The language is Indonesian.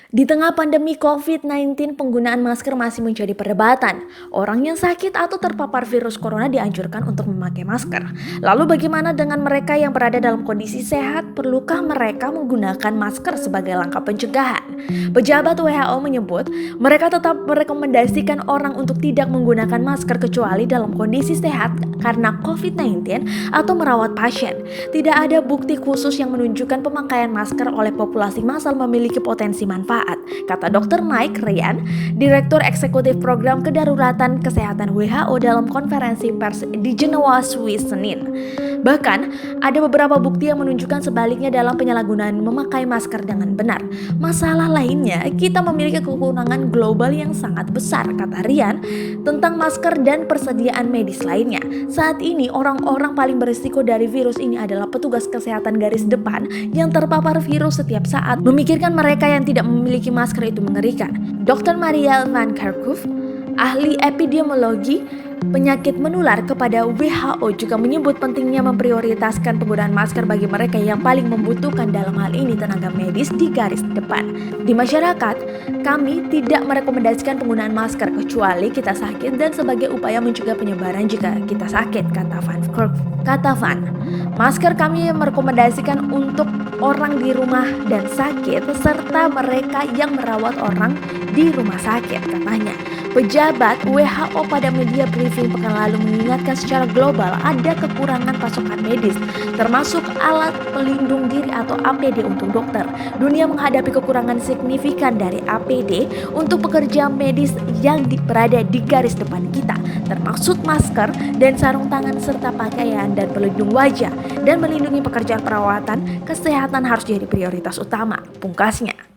Di tengah pandemi COVID-19, penggunaan masker masih menjadi perdebatan. Orang yang sakit atau terpapar virus corona dianjurkan untuk memakai masker. Lalu bagaimana dengan mereka yang berada dalam kondisi sehat? Perlukah mereka menggunakan masker sebagai langkah pencegahan? Pejabat WHO menyebut mereka tetap merekomendasikan orang untuk tidak menggunakan masker kecuali dalam kondisi sehat karena COVID-19 atau merawat pasien. Tidak ada bukti khusus yang menunjukkan pemakaian masker oleh populasi massal memiliki potensi manfaat, kata Dr. Mike Ryan, Direktur Eksekutif Program Kedaruratan Kesehatan WHO dalam konferensi pers di Jenewa, Swiss, Senin. Bahkan, ada beberapa bukti yang menunjukkan sebaliknya dalam penyalahgunaan memakai masker dengan benar. Masalah lainnya, kita memiliki kekurangan global yang sangat besar, kata Ryan, tentang masker dan persediaan medis lainnya. Saat ini, orang-orang paling berisiko dari virus ini adalah petugas kesehatan garis depan yang terpapar virus setiap saat. Memikirkan mereka yang tidak memiliki masker itu mengerikan. Dr. Marielle van Kerkhove, ahli epidemiologi penyakit menular kepada WHO, juga menyebut pentingnya memprioritaskan penggunaan masker bagi mereka yang paling membutuhkan, dalam hal ini tenaga medis di garis depan. Di masyarakat, kami tidak merekomendasikan penggunaan masker kecuali kita sakit dan sebagai upaya mencegah penyebaran jika kita sakit, kata Van Kerkhove. Kata Van, masker kami merekomendasikan untuk orang di rumah dan sakit serta mereka yang merawat orang di rumah sakit, katanya. Pejabat WHO pada media briefing pekan lalu mengingatkan secara global ada kekurangan pasokan medis, termasuk alat pelindung diri atau APD untuk dokter. Dunia menghadapi kekurangan signifikan dari APD untuk pekerja medis yang berada di garis depan kita, termasuk masker dan sarung tangan serta pakaian dan pelindung wajah, dan melindungi pekerjaan perawatan kesehatan harus jadi prioritas utama, pungkasnya.